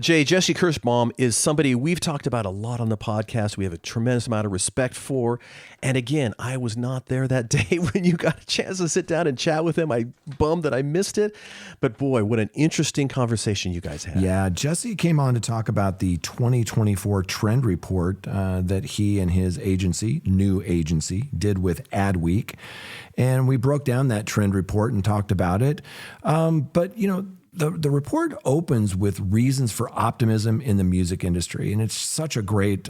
Jay, Jesse Kirshbaum is somebody we've talked about a lot on the podcast. We have a tremendous amount of respect for. And again, I was not there that day when you got a chance to sit down and chat with him. I bummed that I missed it. But boy, what an interesting conversation you guys had. Yeah, Jesse came on to talk about the 2024 trend report that he and his agency, new agency, did with Adweek. And we broke down that trend report and talked about it. But, you know, the report opens with reasons for optimism in the music industry. And it's such a great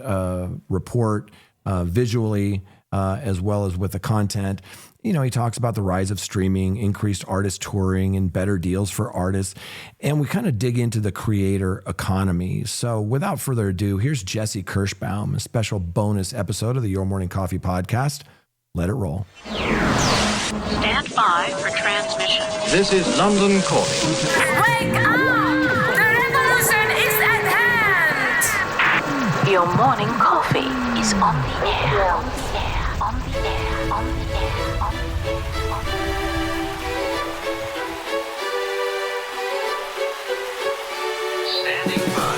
report visually as well as with the content. You know, he talks about the rise of streaming, increased artist touring, and better deals for artists. And we kind of dig into the creator economy. So without further ado, here's Jesse Kirshbaum, a special bonus episode of the Your Morning Coffee podcast. Let it roll. Stand by for transmission. This is London calling. Wake up! The revolution is at hand! Your morning coffee is on the air. On the air. On the air. On the air. On the air. On the air. Standing by.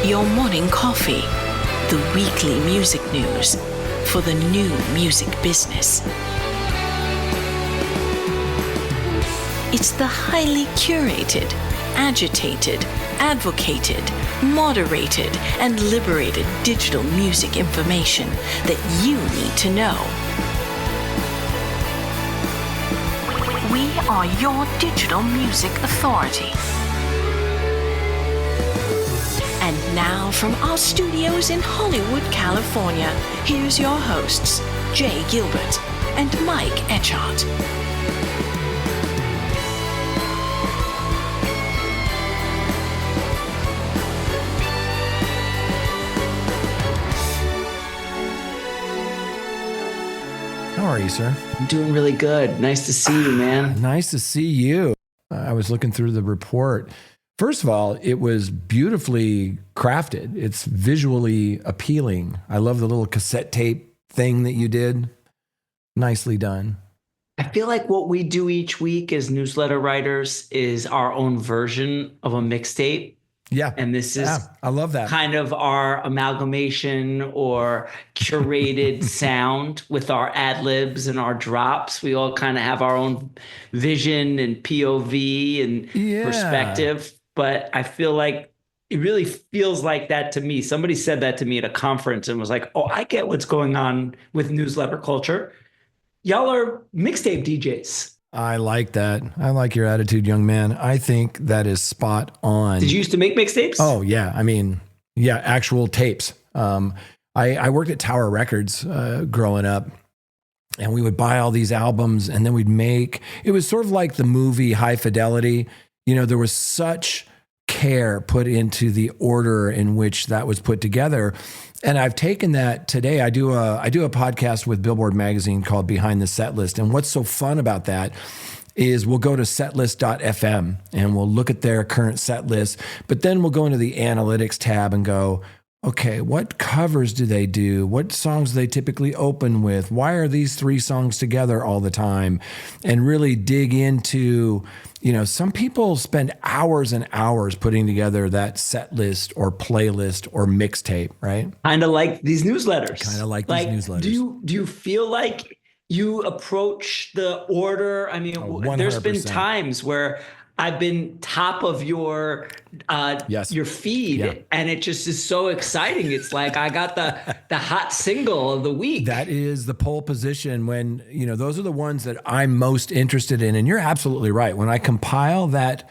Your morning coffee, the weekly music news for the new music business. It's the highly curated, agitated, advocated, moderated, and liberated digital music information that you need to know. We are your digital music authority. And now from our studios in Hollywood, California, here's your hosts, Jay Gilbert and Mike Etchart. How are you, sir? I'm doing really good. Nice to see you, man. Nice to see you. I was looking through the report. First of all, it was beautifully crafted. It's visually appealing. I love the little cassette tape thing that you did. Nicely done. I feel like what we do each week as newsletter writers is our own version of a mixtape. Yeah. And this is I love that. kind of our amalgamation or curated sound with our ad libs and our drops. We all kind of have our own vision and POV and perspective. But I feel like it really feels like that to me. Somebody said that to me at a conference and was like, oh, I get what's going on with newsletter culture. Y'all are mixtape DJs. I like that. I like your attitude, young man. I think that is spot on. Did you used to make mixtapes? Oh, yeah. I mean, yeah, actual tapes. I worked at Tower Records growing up, and we would buy all these albums, and then we'd make, it was sort of like the movie High Fidelity. You know, there was such care put into the order in which that was put together. And I've taken that today. I do a podcast with Billboard magazine called Behind the Set List. And what's so fun about that is we'll go to setlist.fm and we'll look at their current set list, but then we'll go into the analytics tab and go, okay, what covers do they do? What songs do they typically open with? Why are these three songs together all the time? And really dig into, you know, some people spend hours and hours putting together that set list or playlist or mixtape, right? Kind of like these newsletters. Kind of like these newsletters. Do you feel like you approach the order? I mean, there's been times where I've been top of your feed, and it just is so exciting. It's like I got the hot single of the week. That is the pole position when, you know, those are the ones that I'm most interested in. And you're absolutely right. When I compile that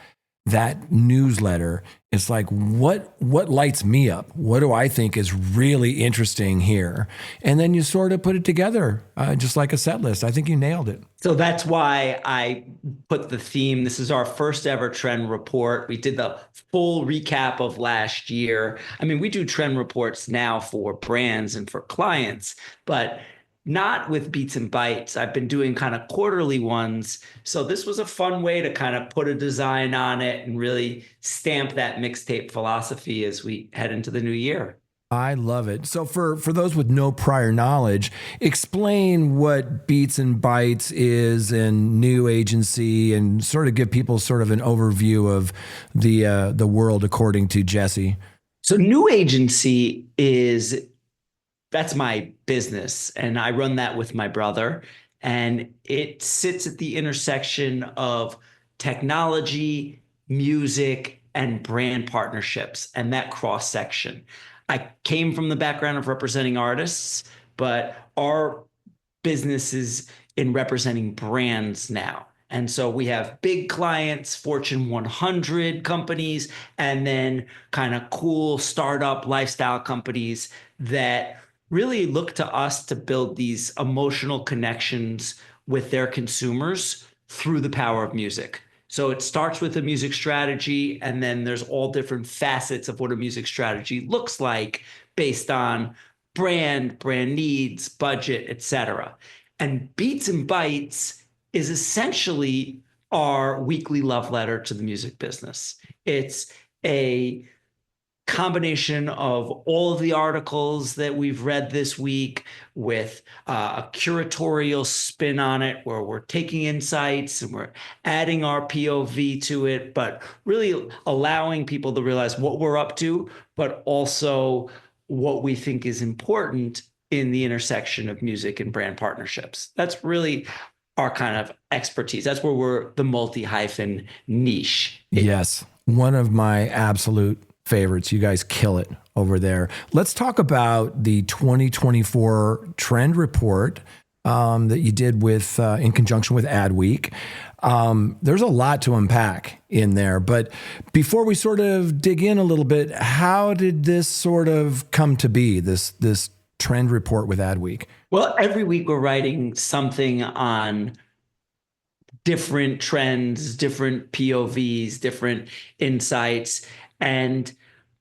newsletter, it's like, what lights me up? What do I think is really interesting here? And then you sort of put it together, just like a set list. I think you nailed it. So that's why I put the theme. This is our first ever trend report. We did the full recap of last year. I mean, we do trend reports now for brands and for clients, but not with Beats and Bytes. I've been doing kind of quarterly ones. So this was a fun way to kind of put a design on it and really stamp that mixtape philosophy as we head into the new year. I love it. So for those with no prior knowledge, explain what Beats and Bytes is and new agency, and sort of give people sort of an overview of the world according to Jesse. So new agency that's my business, and I run that with my brother, and it sits at the intersection of technology, music, and brand partnerships, and that cross section. I came from the background of representing artists, but our business is in representing brands now. And so we have big clients, Fortune 100 companies, and then kind of cool startup lifestyle companies that really look to us to build these emotional connections with their consumers through the power of music. So it starts with a music strategy, and then there's all different facets of what a music strategy looks like based on brand needs, budget, etc. And Beats and Bytes is essentially our weekly love letter to the music business. It's a combination of all of the articles that we've read this week with a curatorial spin on it, where we're taking insights and we're adding our POV to it, but really allowing people to realize what we're up to, but also what we think is important in the intersection of music and brand partnerships. That's really our kind of expertise. That's where we're the multi-hyphen niche. Yes. One of my absolute favorites. You guys kill it over there. Let's talk about the 2024 trend report that you did with in conjunction with Adweek. There's a lot to unpack in there, but before we sort of dig in a little bit, how did this sort of come to be, this trend report with Adweek? Well, every week we're writing something on different trends, different POVs, different insights. And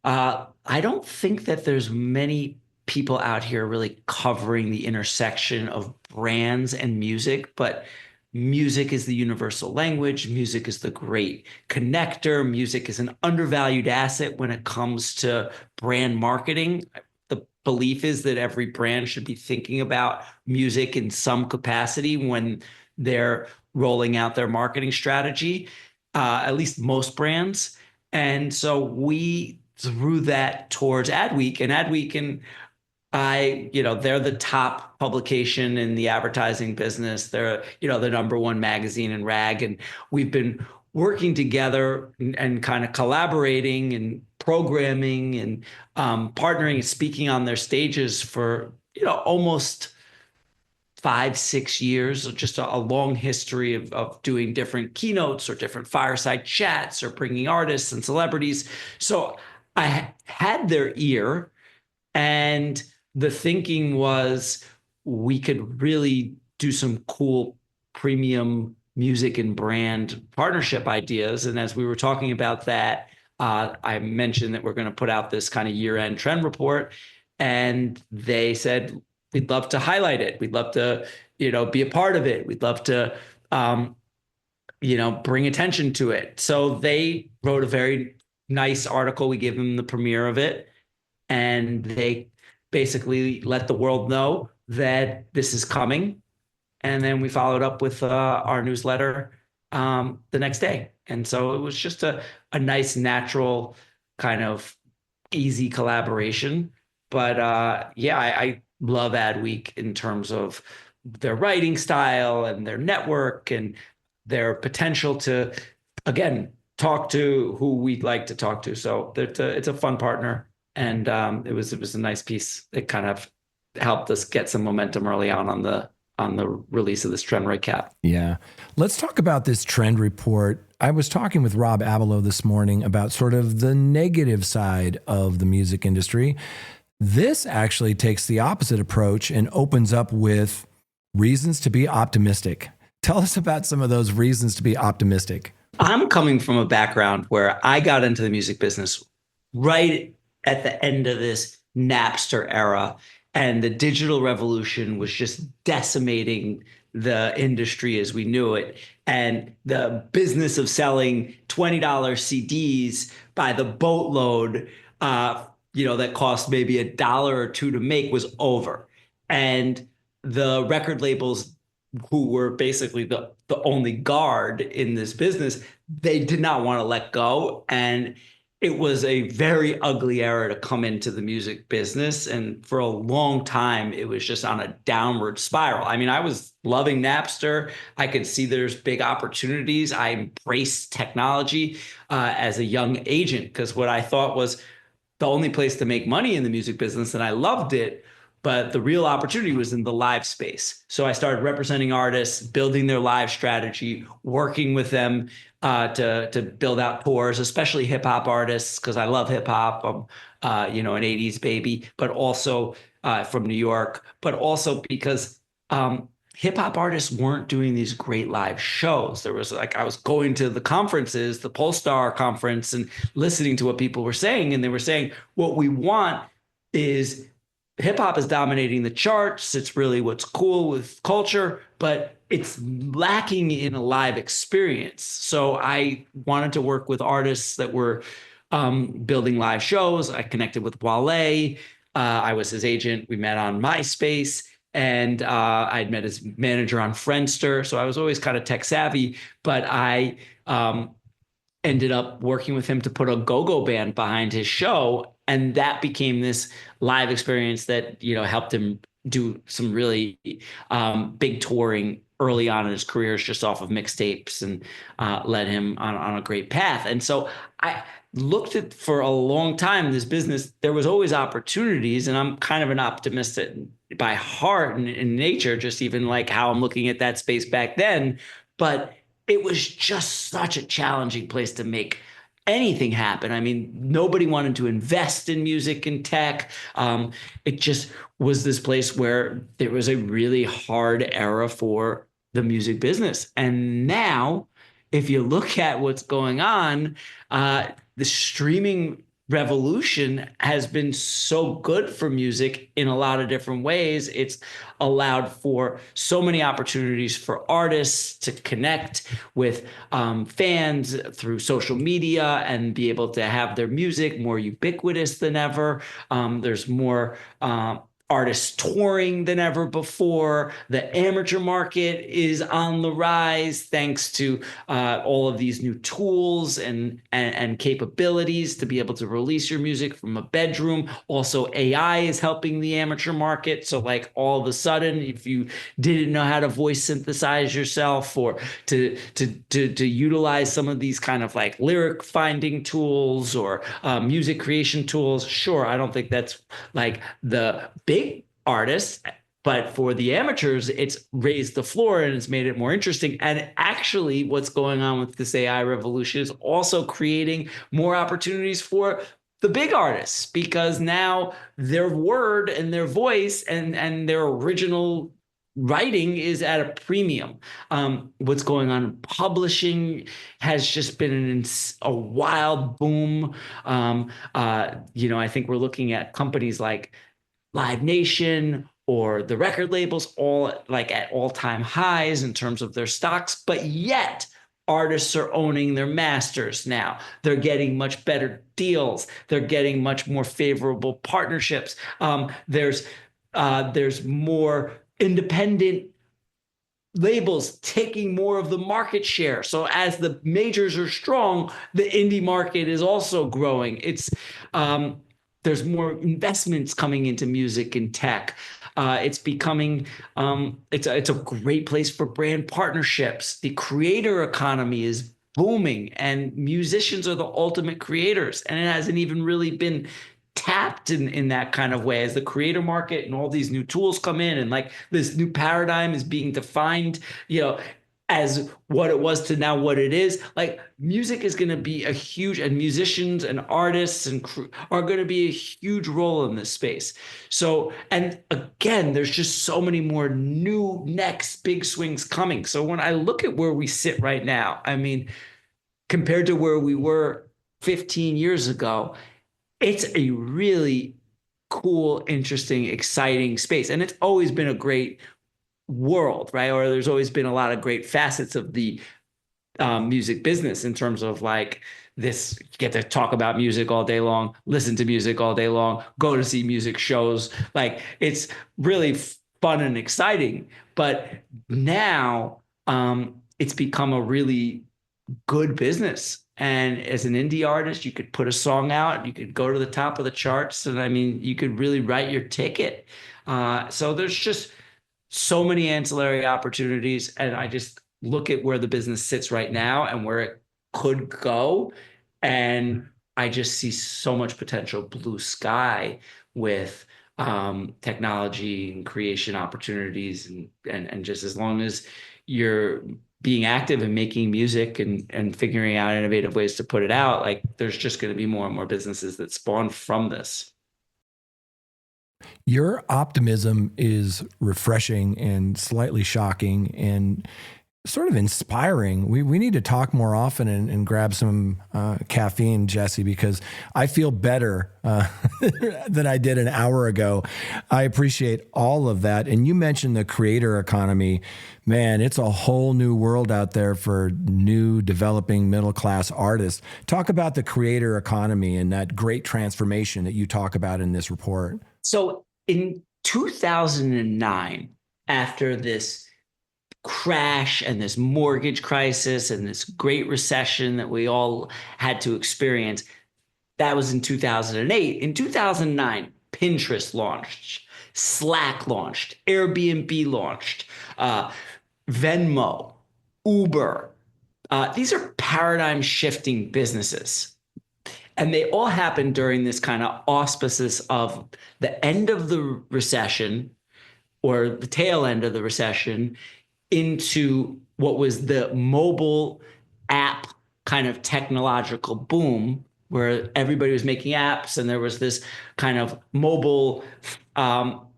I don't think that there's many people out here really covering the intersection of brands and music, but music is the universal language. Music is the great connector. Music is an undervalued asset when it comes to brand marketing. The belief is that every brand should be thinking about music in some capacity when they're rolling out their marketing strategy, at least most brands. And so we threw that towards Adweek, and Adweek and they're the top publication in the advertising business. They're, the number one magazine in RAG. And we've been working together and kind of collaborating and programming and partnering and speaking on their stages for, almost 5-6 years, just a long history of doing different keynotes or different fireside chats or bringing artists and celebrities. So I had their ear, and the thinking was we could really do some cool premium music and brand partnership ideas. And as we were talking about that, I mentioned that we're going to put out this kind of year-end trend report, and they said, we'd love to highlight it. We'd love to, be a part of it. We'd love to, bring attention to it. So they wrote a very nice article. We gave them the premiere of it, and they basically let the world know that this is coming. And then we followed up with our newsletter the next day. And so it was just a nice, natural, kind of easy collaboration. But I love Adweek in terms of their writing style and their network and their potential to, again, talk to who we'd like to talk to. So it's a fun partner, and it was a nice piece. It kind of helped us get some momentum early on the release of this trend recap. Yeah. Let's talk about this trend report. I was talking with Rob Abelow this morning about sort of the negative side of the music industry. This actually takes the opposite approach and opens up with reasons to be optimistic. Tell us about some of those reasons to be optimistic. I'm coming from a background where I got into the music business right at the end of this Napster era, and the digital revolution was just decimating the industry as we knew it. And the business of selling $20 CDs by the boatload that cost maybe $1 or $2 to make was over. And the record labels, who were basically the only guard in this business, they did not want to let go. And it was a very ugly era to come into the music business. And for a long time, it was just on a downward spiral. I mean, I was loving Napster. I could see there's big opportunities. I embraced technology as a young agent, because what I thought was the only place to make money in the music business, and I loved it. But the real opportunity was in the live space. So I started representing artists, building their live strategy, working with them to build out tours, especially hip hop artists, because I love hip hop. I'm an 80s baby, but also from New York, but also because hip hop artists weren't doing these great live shows. There was I was going to the conferences, the Polestar conference, and listening to what people were saying. And they were saying, what we want is hip hop is dominating the charts. It's really what's cool with culture, but it's lacking in a live experience. So I wanted to work with artists that were building live shows. I connected with Wale. I was his agent. We met on MySpace, and I'd met his manager on Friendster. So I was always kind of tech savvy, but I ended up working with him to put a go-go band behind his show. And that became this live experience that, helped him do some really big touring early on in his career, just off of mixtapes, and led him on a great path. And so I looked at, for a long time, this business, there was always opportunities, and I'm kind of an optimist by heart and in nature, just even like how I'm looking at that space back then. But it was just such a challenging place to make anything happen. I mean, nobody wanted to invest in music and tech. It just was this place where there was a really hard era for the music business. And now, if you look at what's going on, the streaming revolution has been so good for music in a lot of different ways. It's allowed for so many opportunities for artists to connect with fans through social media and be able to have their music more ubiquitous than ever. There's more artists touring than ever before. The amateur market is on the rise thanks to all of these new tools and capabilities to be able to release your music from a bedroom. Also, AI is helping the amateur market. So like all of a sudden, if you didn't know how to voice synthesize yourself, or to utilize some of these kind of like lyric finding tools or music creation tools, sure, I don't think that's like the big artists, but for the amateurs, it's raised the floor and it's made it more interesting. And actually, what's going on with this AI revolution is also creating more opportunities for the big artists, because now their word and their voice and their original writing is at a premium. What's going on in publishing has just been a wild boom. I think we're looking at companies like Live Nation or the record labels all like at all-time highs in terms of their stocks, but yet artists are owning their masters now. They're getting much better deals. They're getting much more favorable partnerships. There's more independent labels taking more of the market share. So as the majors are strong, the indie market is also growing. There's more investments coming into music and tech. It's becoming, it's a great place for brand partnerships. The creator economy is booming, and musicians are the ultimate creators. And it hasn't even really been tapped in that kind of way as the creator market and all these new tools come in, and like this new paradigm is being defined, as what it was to now what it is. Like music is going to be a huge, and musicians and artists and crew are going to be a huge role in this space. So, and again, there's just so many more new next big swings coming. So when I look at where we sit right now, I mean, compared to where we were 15 years ago, it's a really cool, interesting, exciting space. And it's always been a great world, right? Or there's always been a lot of great facets of the music business in terms of like this, get to talk about music all day long, listen to music all day long, go to see music shows. Like, it's really fun and exciting. But now it's become a really good business. And as an indie artist, you could put a song out, you could go to the top of the charts. And I mean, you could really write your ticket. So there's just so many ancillary opportunities. And I just look at where the business sits right now and where it could go. And I just see so much potential blue sky with technology and creation opportunities. And just as long as you're being active and making music and figuring out innovative ways to put it out, like, there's just going to be more and more businesses that spawn from this. Your optimism is refreshing and slightly shocking and sort of inspiring. We need to talk more often and grab some caffeine, Jesse, because I feel better than I did an hour ago. I appreciate all of that. And you mentioned the creator economy. Man, it's a whole new world out there for new developing middle-class artists. Talk about the creator economy and that great transformation that you talk about in this report. So in 2009, after this crash and this mortgage crisis and this great recession that we all had to experience, that was in 2008. In 2009, Pinterest launched, Slack launched, Airbnb launched, Venmo, Uber. These are paradigm shifting businesses. And they all happened during this kind of auspices of the end of the recession, or the tail end of the recession, into what was the mobile app kind of technological boom, where everybody was making apps and there was this kind of mobile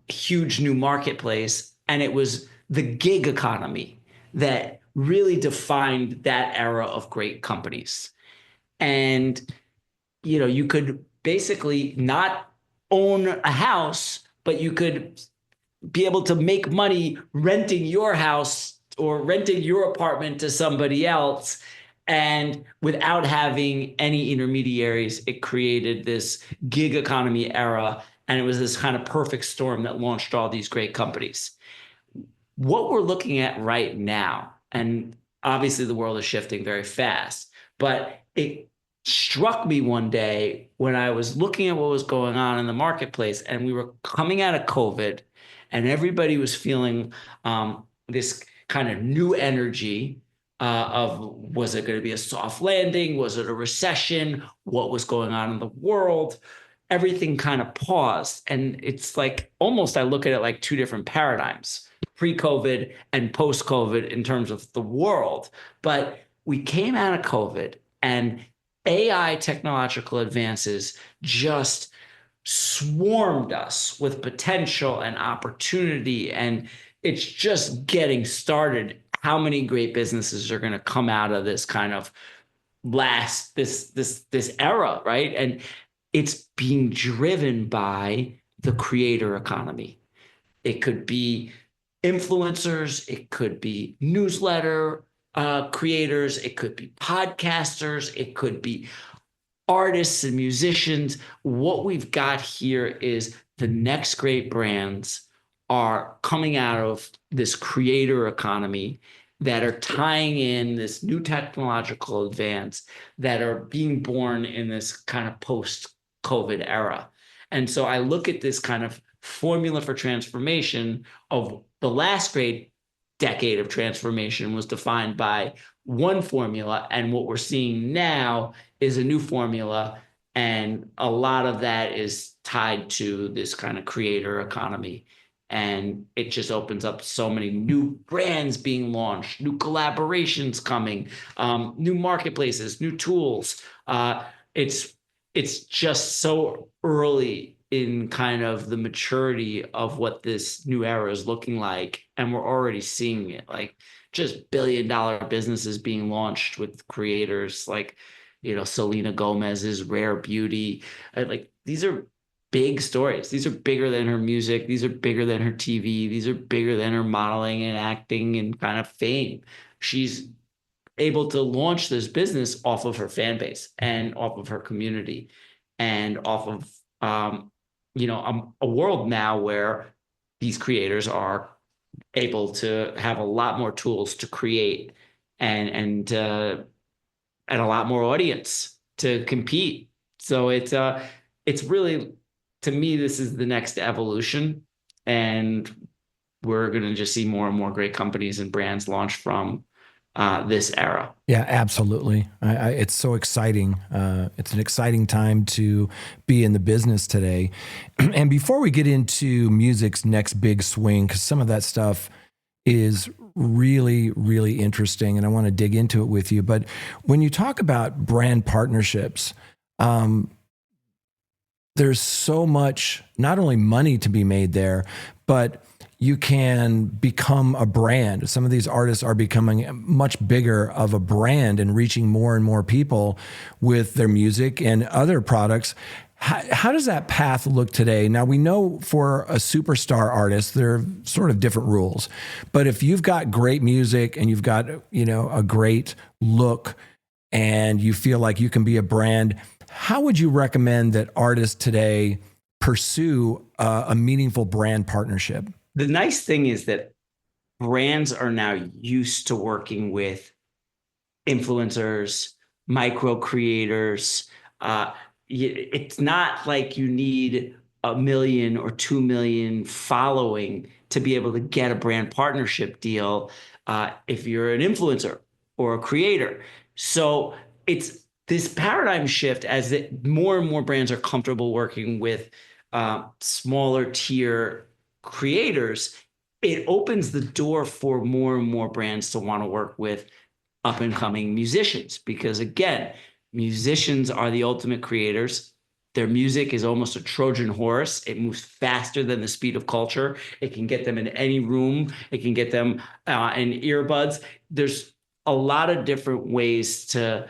huge new marketplace. And it was the gig economy that really defined that era of great companies. And you could basically not own a house, but you could be able to make money renting your house or renting your apartment to somebody else. And without having any intermediaries, it created this gig economy era. And it was this kind of perfect storm that launched all these great companies. What we're looking at right now, and obviously the world is shifting very fast, but it struck me one day when I was looking at what was going on in the marketplace, and we were coming out of COVID, and everybody was feeling this kind of new energy of, was it going to be a soft landing? Was it a recession? What was going on in the world? Everything kind of paused. And it's like, almost, I look at it like two different paradigms, pre-COVID and post-COVID in terms of the world. But we came out of COVID, and AI technological advances just swarmed us with potential and opportunity, and it's just getting started. How many great businesses are going to come out of this kind of this era, right? And it's being driven by the creator economy. It could be influencers, it could be newsletter creators, it could be podcasters, it could be artists and musicians. What we've got here is the next great brands are coming out of this creator economy that are tying in this new technological advance, that are being born in this kind of post-COVID era. And so I look at this kind of formula for transformation of the last great decade of transformation was defined by one formula, and what we're seeing now is a new formula, and a lot of that is tied to this kind of creator economy. And it just opens up so many new brands being launched, new collaborations coming, new marketplaces, new tools. It's just so early in kind of the maturity of what this new era is looking like. And we're already seeing it, like just billion-dollar businesses being launched with creators like, Selena Gomez's Rare Beauty. Like, these are big stories. These are bigger than her music. These are bigger than her TV. These are bigger than her modeling and acting and kind of fame. She's able to launch this business off of her fan base and off of her community and off of, a world now where these creators are able to have a lot more tools to create and a lot more audience to compete. So it's really, to me, this is the next evolution, and we're going to just see more and more great companies and brands launch from this era. Yeah, absolutely. It's so exciting. It's an exciting time to be in the business today. And before we get into music's next big swing, because some of that stuff is really, really interesting, and I want to dig into it with you. But when you talk about brand partnerships, there's so much, not only money to be made there, but you can become a brand. Some of these artists are becoming much bigger of a brand and reaching more and more people with their music and other products. How does that path look today? Now, we know for a superstar artist, there are sort of different rules. But if you've got great music and you've got, a great look and you feel like you can be a brand, how would you recommend that artists today pursue a meaningful brand partnership? The nice thing is that brands are now used to working with influencers, micro creators. It's not like you need 1 million or 2 million following to be able to get a brand partnership deal if you're an influencer or a creator. So it's this paradigm shift as that more and more brands are comfortable working with smaller tier creators. It opens the door for more and more brands to want to work with up and coming musicians, because again, musicians are the ultimate creators. Their music is almost a Trojan horse. It moves faster than the speed of culture. It can get them in any room. It can get them in earbuds. There's a lot of different ways to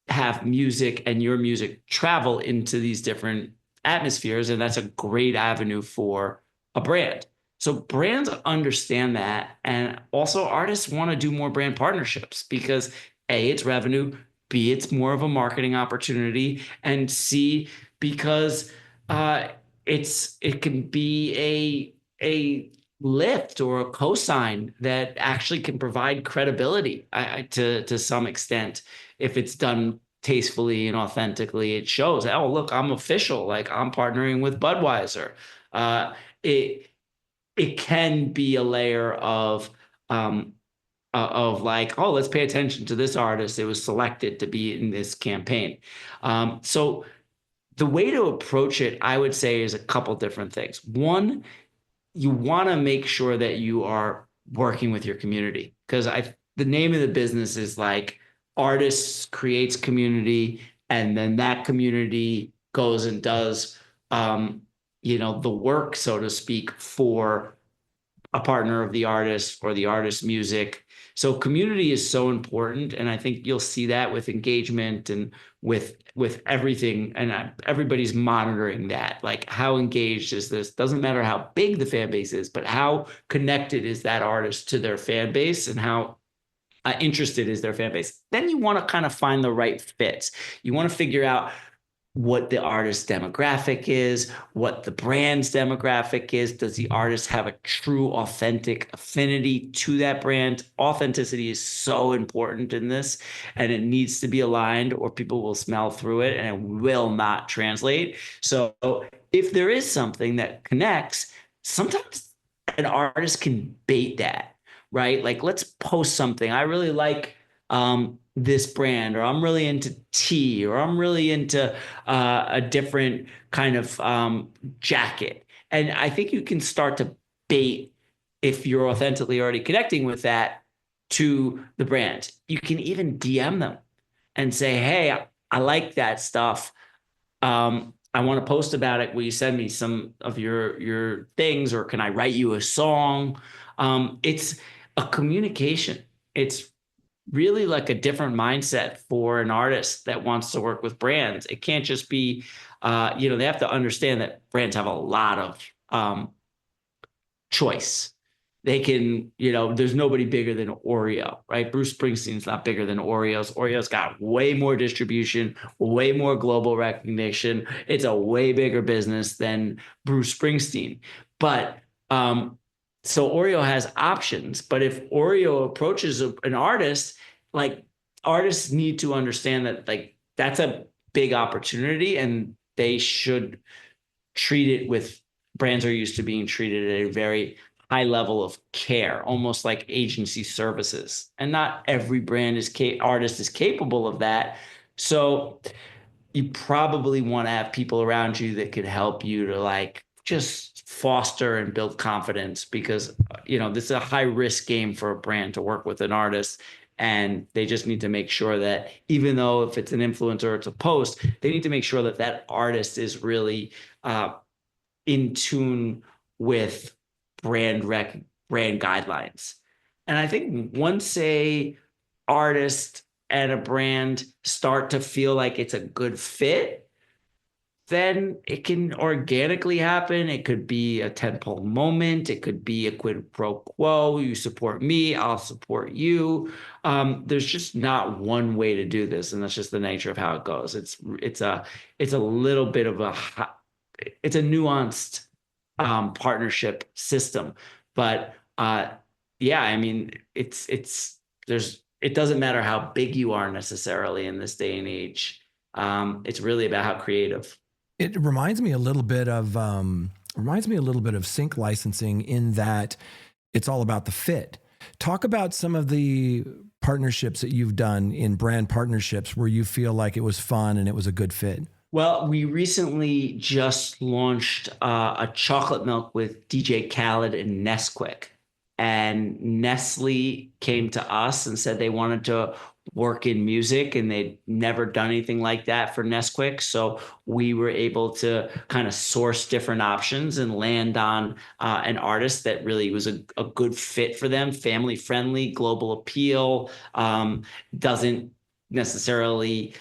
have music and your music travel into these different atmospheres, and that's a great avenue for a brand. So brands understand that, and also artists want to do more brand partnerships because A, it's revenue, B, it's more of a marketing opportunity, and C, because it can be a lift or a cosign that actually can provide credibility to some extent. If it's done tastefully and authentically, it shows, oh, look, I'm official, like I'm partnering with Budweiser. It can be a layer of like, oh, let's pay attention to this artist. It was selected to be in this campaign. So the way to approach it, I would say, is a couple different things. One, you want to make sure that you are working with your community, because the name of the business is like artists creates community, and then that community goes and does the work, so to speak, for a partner of the artist or the artist's music. So community is so important, and I think you'll see that with engagement and with everything, and everybody's monitoring that. Like, how engaged is this? Doesn't matter how big the fan base is, but how connected is that artist to their fan base, and how interested is their fan base. Then you want to kind of find the right fits. You want to figure out what the artist's demographic is, what the brand's demographic is. Does the artist have a true, authentic affinity to that brand? Authenticity is so important in this, and it needs to be aligned, or people will smell through it and it will not translate. So if there is something that connects, sometimes an artist can bait that, right? Like, let's post something. I really like this brand, or I'm really into tea, or I'm really into a different kind of jacket. And I think you can start to bait, if you're authentically already connecting with that, to the brand. You can even DM them and say, hey, I like that stuff. I want to post about it. Will you send me some of your things, or can I write you a song? It's a communication. It's really like a different mindset for an artist that wants to work with brands. It can't just be, they have to understand that brands have a lot of choice. they can, there's nobody bigger than Oreo, right? Bruce Springsteen's not bigger than Oreo's. Oreo's got way more distribution, way more global recognition. It's a way bigger business than Bruce Springsteen. But so Oreo has options. But if Oreo approaches an artist, like artists need to understand that like that's a big opportunity, and they should treat it with brands are used to being treated at a very high level of care, almost like agency services. And not every brand artist is capable of that. So you probably want to have people around you that could help you to like just foster and build confidence, because this is a high risk game for a brand to work with an artist. And they just need to make sure that even though if it's an influencer or it's a post, they need to make sure that that artist is really in tune with brand guidelines. And I think once a artist and a brand start to feel like it's a good fit, then it can organically happen. It could be a tentpole moment. It could be a quid pro quo. You support me, I'll support you. There's just not one way to do this, and that's just the nature of how it goes. It's a little bit of it's a nuanced partnership system, but yeah, I mean, it doesn't matter how big you are necessarily in this day and age. It's really about how creative. It reminds me a little bit of sync licensing in that it's all about the fit. Talk about some of the partnerships that you've done in brand partnerships where you feel like it was fun and it was a good fit. Well, we recently just launched a chocolate milk with DJ Khaled and Nesquik. And Nestle came to us and said they wanted to work in music, and they'd never done anything like that for Nesquik. So we were able to kind of source different options and land on an artist that really was a good fit for them, family friendly, global appeal, doesn't necessarily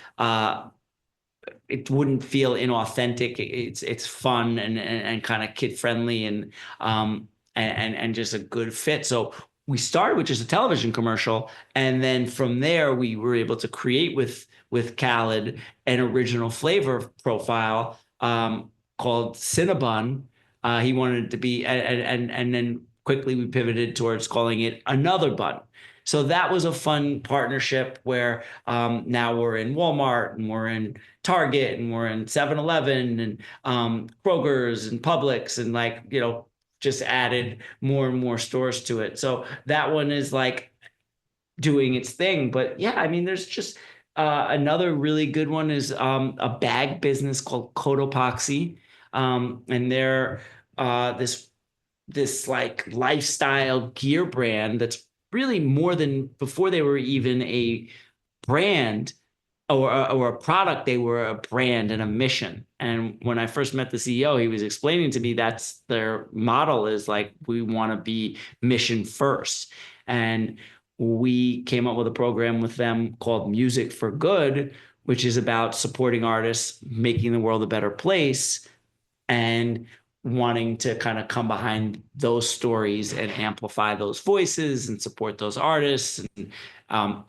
it wouldn't feel inauthentic. It's fun and kind of kid friendly and just a good fit. So we started with just a television commercial, and then from there we were able to create with Khaled an original flavor profile called Cinnabon. He wanted it to be, and then quickly we pivoted towards calling it Another Bun. So that was a fun partnership where now we're in Walmart and we're in Target and we're in 7-Eleven and Kroger's and Publix and just added more and more stores to it. So that one is like doing its thing. But yeah, I mean, there's just another really good one is a bag business called Cotopaxi. And they're this like lifestyle gear brand that's really more than before they were even a brand or a product, they were a brand and a mission. And when I first met the CEO, he was explaining to me that's their model is like, we want to be mission first. And we came up with a program with them called Music for Good, which is about supporting artists, making the world a better place, and wanting to kind of come behind those stories and amplify those voices and support those artists and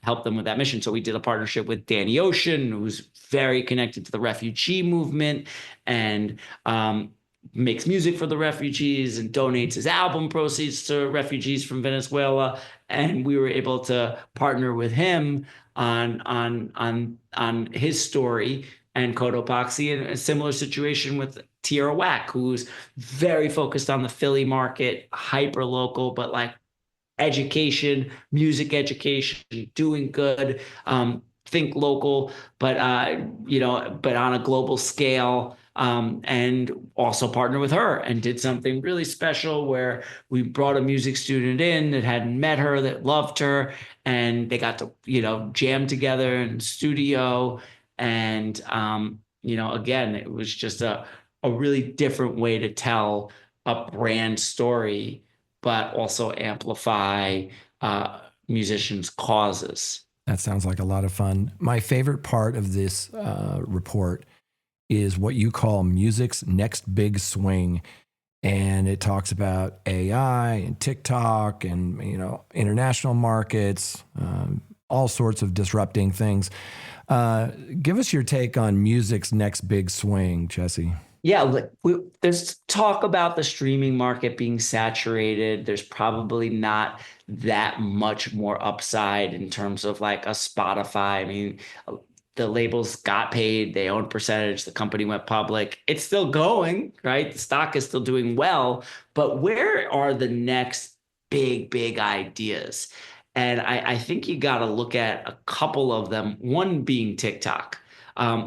help them with that mission. So we did a partnership with Danny Ocean, who's very connected to the refugee movement and makes music for the refugees and donates his album proceeds to refugees from Venezuela. And we were able to partner with him on his story and Cotopaxi, and a similar situation with Tierra Whack, who's very focused on the Philly market, hyper local, but like education, music education, doing good, think local, but but on a global scale, and also partner with her and did something really special where we brought a music student in that hadn't met her, that loved her, and they got to, jam together in the studio. And, again, it was just a really different way to tell a brand story, but also amplify musicians' causes. That sounds like a lot of fun. My favorite part of this report is what you call music's next big swing. and it talks about AI and TikTok and, international markets, all sorts of disrupting things. Give us your take on music's next big swing, Jesse. Yeah, there's talk about the streaming market being saturated. There's probably not that much more upside in terms of like a Spotify. I mean, the labels got paid, they own percentage, the company went public. It's still going, right? The stock is still doing well, but where are the next big ideas? And I think you got to look at a couple of them, one being TikTok.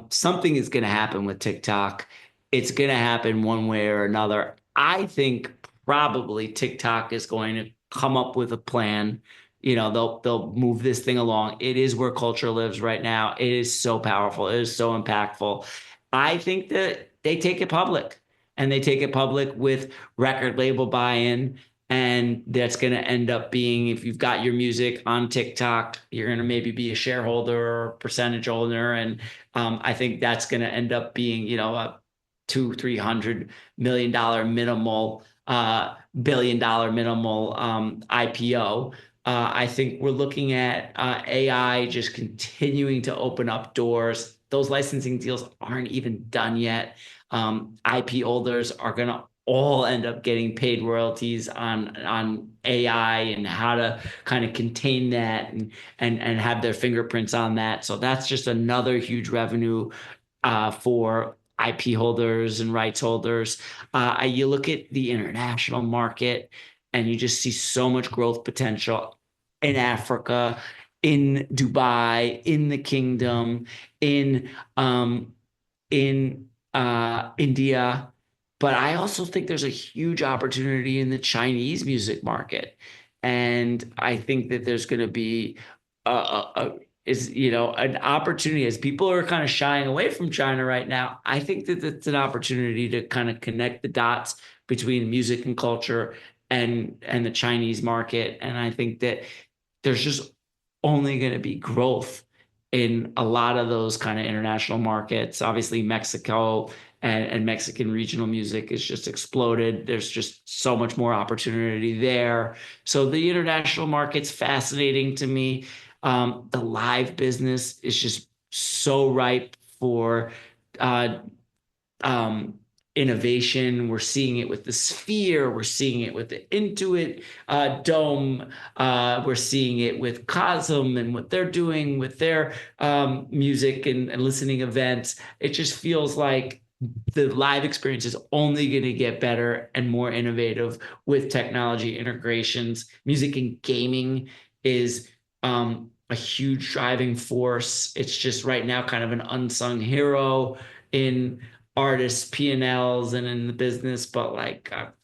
Something is going to happen with TikTok. It's going to happen one way or another. I think probably TikTok is going to come up with a plan. They'll move this thing along. It is where culture lives right now. It is so powerful. It is so impactful. I think that they take it public, and they take it public with record label buy-in. And that's going to end up being, if you've got your music on TikTok, you're going to maybe be a shareholder or percentage owner. And I think that's going to end up being, a $200-300 million minimal, $1 billion minimal IPO. I think we're looking at AI just continuing to open up doors. Those licensing deals aren't even done yet. IP holders are going to all end up getting paid royalties on AI and how to kind of contain that and have their fingerprints on that. So that's just another huge revenue for IP holders and rights holders. You look at the international market and you just see so much growth potential in Africa, in Dubai, in the Kingdom, in India. But I also think there's a huge opportunity in the Chinese music market. And I think that there's going to be an opportunity, as people are kind of shying away from China right now. I think that it's an opportunity to kind of connect the dots between music and culture and the Chinese market. And I think that there's just only going to be growth in a lot of those kind of international markets. Obviously, Mexico and Mexican regional music is just exploded. There's just so much more opportunity there. So the international market's fascinating to me. The live business is just so ripe for innovation. We're seeing it with the Sphere. We're seeing it with the Intuit Dome. We're seeing it with Cosm and what they're doing with their music and listening events. It just feels like the live experience is only going to get better and more innovative with technology integrations. Music and gaming is a huge driving force. It's just right now kind of an unsung hero in artists' P&Ls and in the business. But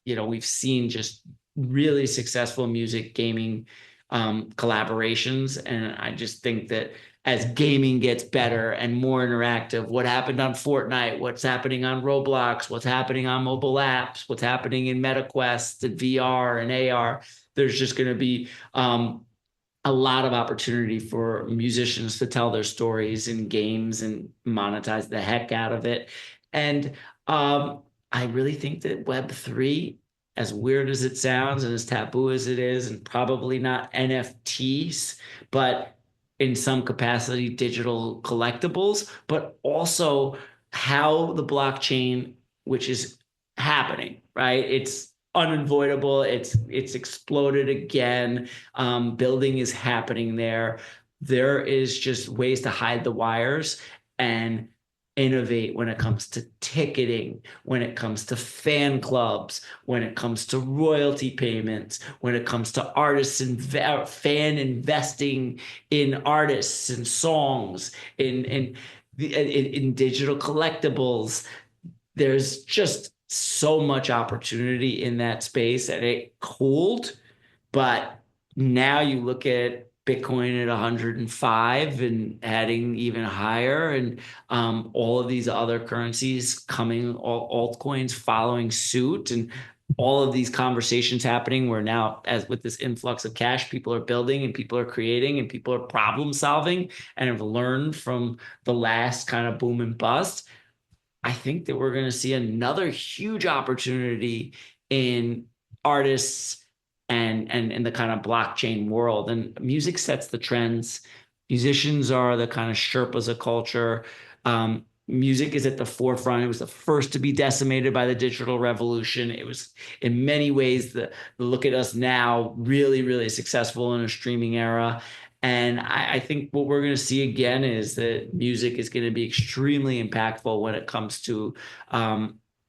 we've seen just really successful music gaming collaborations. And I just think that as gaming gets better and more interactive, what happened on Fortnite, what's happening on Roblox, what's happening on mobile apps, what's happening in MetaQuest and VR and AR, there's just going to be a lot of opportunity for musicians to tell their stories in games and monetize the heck out of it. And I really think that Web3, as weird as it sounds and as taboo as it is, and probably not NFTs, but in some capacity digital collectibles, but also how the blockchain, which is happening, right? It's unavoidable. It's exploded again. Building is happening there. There is just ways to hide the wires and innovate when it comes to ticketing, when it comes to fan clubs, when it comes to royalty payments, when it comes to artists and fan investing in artists and songs, in digital collectibles. There's just so much opportunity in that space, and it cooled. But now you look at Bitcoin at 105 and adding even higher, and all of these other currencies coming, all altcoins following suit, and all of these conversations happening where now, as with this influx of cash, people are building and people are creating and people are problem solving and have learned from the last kind of boom and bust. I think that we're going to see another huge opportunity in artists and in the kind of blockchain world. And music sets the trends. Musicians are the kind of Sherpas of culture. Music is at the forefront. It was the first to be decimated by the digital revolution. It was in many ways the look at us now, really, really successful in a streaming era. And I think what we're going to see again is that music is going to be extremely impactful when it comes to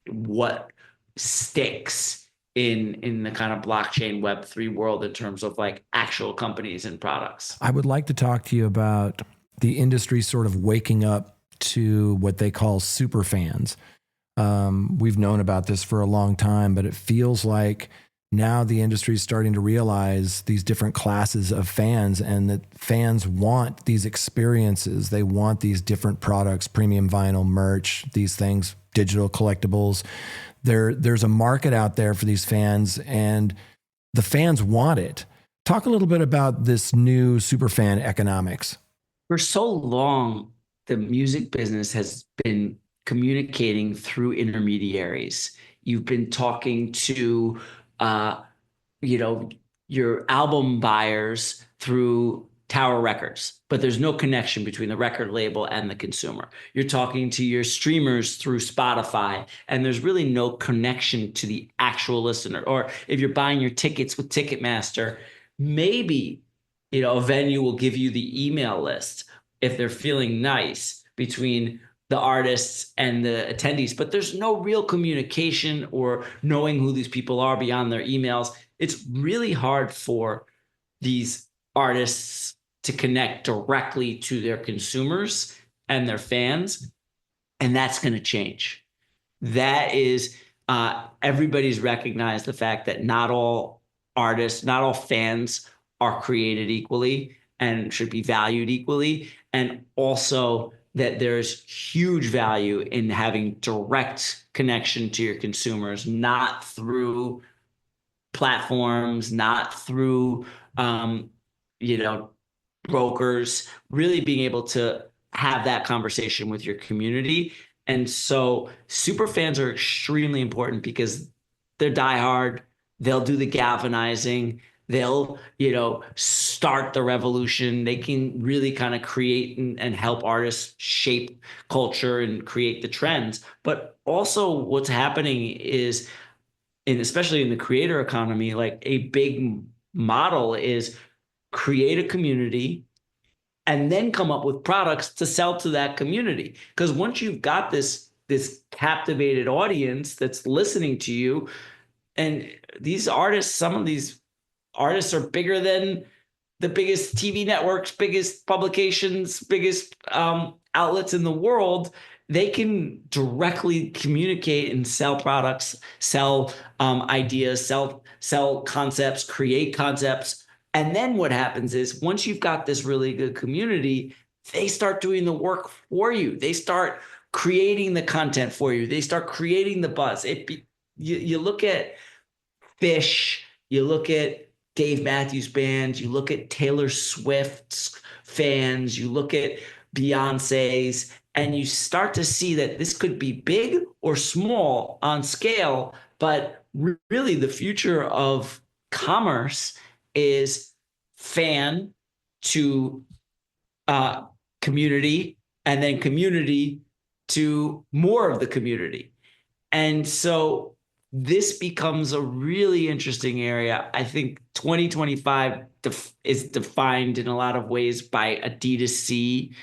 what sticks in the kind of blockchain Web3 world in terms of like actual companies and products. I would like to talk to you about the industry sort of waking up to what they call super fans. We've known about this for a long time, but it feels like now the industry is starting to realize these different classes of fans, and that fans want these experiences. They want these different products, premium vinyl, merch, these things, digital collectibles. There's a market out there for these fans, and the fans want it. Talk a little bit about this new superfan economics. For so long, the music business has been communicating through intermediaries. You've been talking to, your album buyers through Tower Records, but there's no connection between the record label and the consumer. You're talking to your streamers through Spotify, and there's really no connection to the actual listener. Or if you're buying your tickets with Ticketmaster, maybe, a venue will give you the email list if they're feeling nice between the artists and the attendees, but there's no real communication or knowing who these people are beyond their emails. It's really hard for these artists to connect directly to their consumers and their fans, and that's going to change. That is, everybody's recognized the fact that not all artists, not all fans are created equally and should be valued equally, and also that there's huge value in having direct connection to your consumers, not through platforms, not through, brokers, really being able to have that conversation with your community. And so super fans are extremely important because they're diehard. They'll do the galvanizing. They'll, start the revolution. They can really kind of create and help artists shape culture and create the trends. But also what's happening is, and especially in the creator economy, like a big model is create a community and then come up with products to sell to that community. Because once you've got this captivated audience that's listening to you, and these artists, some of these artists are bigger than the biggest TV networks, biggest publications, biggest outlets in the world. They can directly communicate and sell products, sell ideas, sell concepts, create concepts. And then what happens is once you've got this really good community, they start doing the work for you. They start creating the content for you. They start creating the buzz. You look at Fish, you look at Dave Matthews Band, you look at Taylor Swift's fans, you look at Beyonce's, and you start to see that this could be big or small on scale, but really the future of commerce is fan to community, and then community to more of the community. And so this becomes a really interesting area. I think 2025 is defined in a lot of ways by a D2C,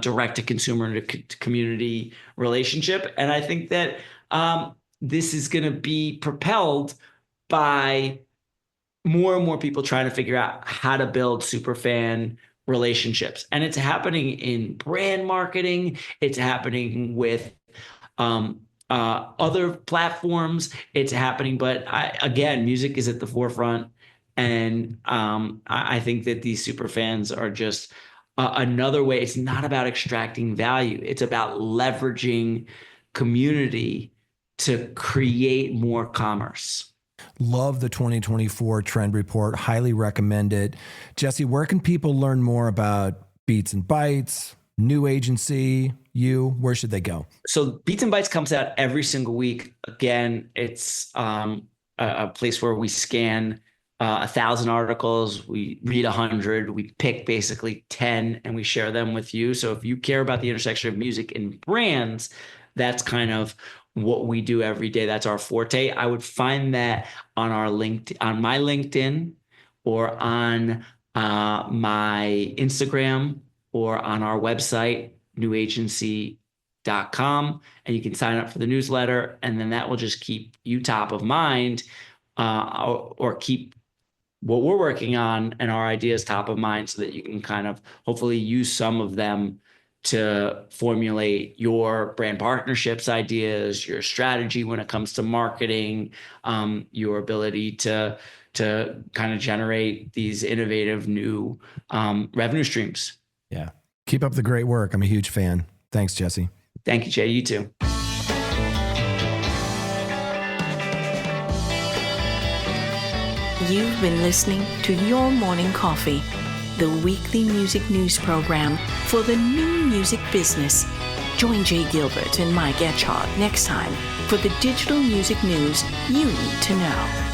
direct to consumer to community relationship. And I think that this is going to be propelled by more and more people trying to figure out how to build super fan relationships. And it's happening in brand marketing. It's happening with other platforms. It's happening, but again, music is at the forefront. And I think that these super fans are just another way. It's not about extracting value. It's about leveraging community to create more commerce. Love the 2024 trend report. Highly recommend it. Jesse, where can people learn more about Beats and Bytes, new agency, you? Where should they go? So Beats and Bytes comes out every single week. Again, it's a place where we scan 1,000 articles, we read 100, we pick basically 10, and we share them with you. So if you care about the intersection of music and brands, that's kind of what we do every day. That's our forte. I would find that on my LinkedIn, or on my Instagram, or on our website, newagency.com, and you can sign up for the newsletter, and then that will just keep you top of mind, or keep what we're working on and our ideas top of mind, so that you can kind of hopefully use some of them to formulate your brand partnerships ideas, your strategy when it comes to marketing, your ability to kind of generate these innovative new revenue streams. Yeah. Keep up the great work. I'm a huge fan. Thanks, Jesse. Thank you, Jay. You too. You've been listening to Your Morning Coffee, the weekly music news program for the new music business. Join Jay Gilbert and Mike Etchart next time for the digital music news you need to know.